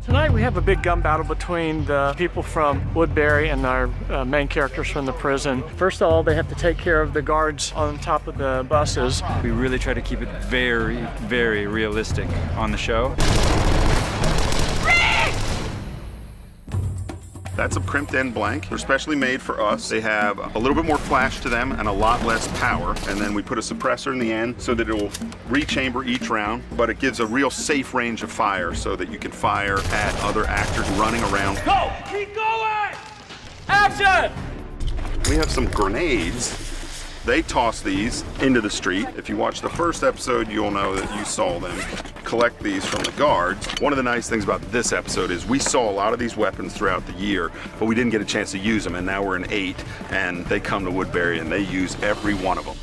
Tonight we have a big gun battle between the people from Woodbury and our main characters from the prison. First of all, they have to take care of the guards on top of the buses. We really try to keep it very, very realistic on the show. That's a crimped end blank. They're specially made for us. They have a little bit more flash to them and a lot less power. And then we put a suppressor in the end so that it will rechamber each round, but it gives a real safe range of fire so that you can fire at other actors running around. Go! Keep going! Action! We have some grenades. They toss these into the street. If you watch the first episode, you'll know that you saw them collect these from the guards. One of the nice things about this episode is we saw a lot of these weapons throughout the year, but we didn't get a chance to use them, and now we're in 8, and they come to Woodbury, and they use every one of them.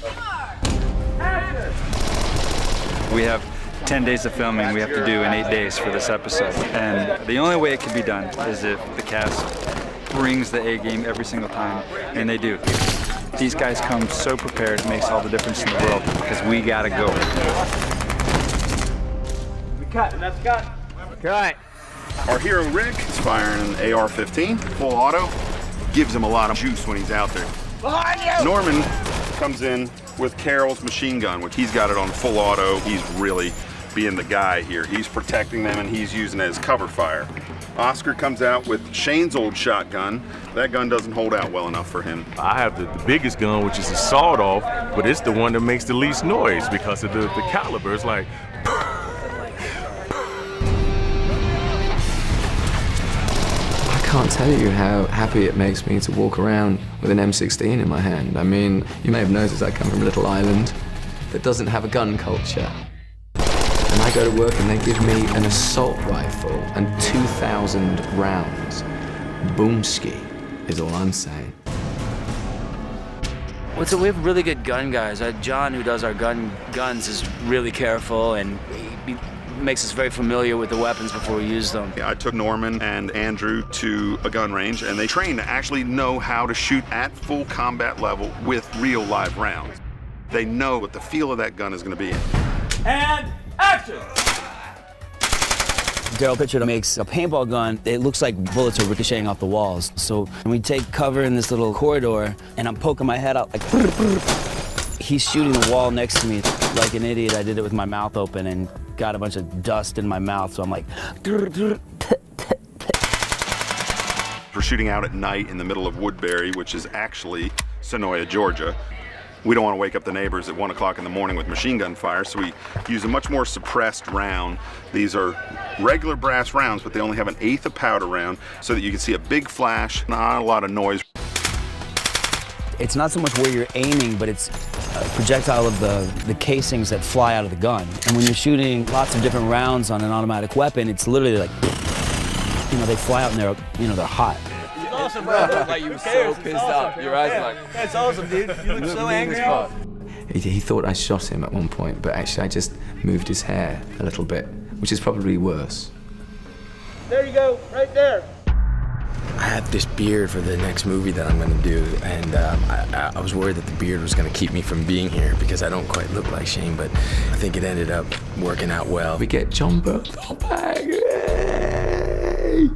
We have 10 days of filming we have to do in 8 days for this episode. And the only way it can be done is if the cast brings the A game every single time, and they do. These guys come so prepared, it makes all the difference in the world because we gotta go. We cut, and that's cut. Cut. Our hero Rick is firing an AR-15, full auto. Gives him a lot of juice when he's out there. Behind you! Norman comes in with Carol's machine gun, which he's got it on full auto. He's really being the guy here. He's protecting them and he's using it as cover fire. Oscar comes out with Shane's old shotgun. That gun doesn't hold out well enough for him. I have the biggest gun, which is a sawed-off, but it's the one that makes the least noise because of the caliber. It's like... I can't tell you how happy it makes me to walk around with an M16 in my hand. I mean, you may have noticed I come from a little island that doesn't have a gun culture. And I go to work and they give me an assault rifle and 2,000 rounds. Boomski is all I'm saying. Well, so we have really good gun guys. John, who does our guns, is really careful and he makes us very familiar with the weapons before we use them. I took Norman and Andrew to a gun range and they trained to actually know how to shoot at full combat level with real live rounds. They know what the feel of that gun is going to be. And action! Daryl Pitcher makes a paintball gun. It looks like bullets are ricocheting off the walls. So we take cover in this little corridor, and I'm poking my head out like, he's shooting the wall next to me. Like an idiot, I did it with my mouth open and got a bunch of dust in my mouth, so I'm like, We're shooting out at night in the middle of Woodbury, which is actually Sonoya, Georgia. We don't want to wake up the neighbors at 1 o'clock in the morning with machine gun fire, so we use a much more suppressed round. These are regular brass rounds, but they only have 1/8 of powder round so that you can see a big flash, not a lot of noise. it's not so much where you're aiming, but it's a projectile of the casings that fly out of the gun. And when you're shooting lots of different rounds on an automatic weapon, it's literally like, you know, they fly out and they're hot. Awesome, bro. Like you were so pissed off. Your eyes like. That's awesome, dude. You look so angry. He thought I shot him at one point, but actually I just moved his hair a little bit, which is probably worse. There you go, right there. I have this beard for the next movie that I'm gonna do, and I was worried that the beard was gonna keep me from being here because I don't quite look like Shane, but I think it ended up working out well. We get Jon Bernthal back. Yay!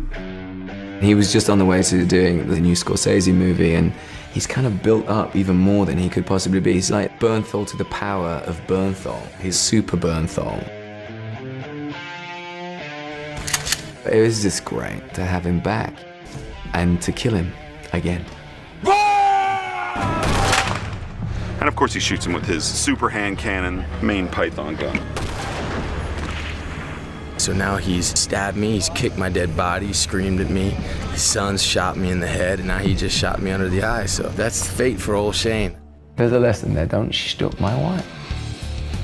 He was just on the way to doing the new Scorsese movie, and he's kind of built up even more than he could possibly be. He's like Bernthal to the power of Bernthal. He's super Bernthal. It was just great to have him back and to kill him again. And of course he shoots him with his super hand cannon main Python gun. So now he's stabbed me, he's kicked my dead body, screamed at me. His son's shot me in the head, and now he just shot me under the eye. So that's fate for old Shane. There's a lesson there, don't shtup my wife.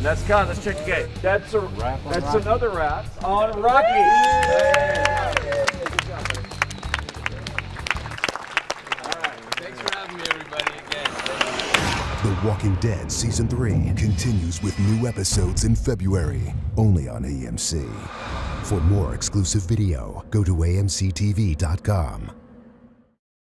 That's got. Let's check the gate. That's another wrap on Rocky. Thanks for having me, everybody, again. The Walking Dead Season 3 continues with new episodes in February, only on AMC. For more exclusive video, go to amctv.com.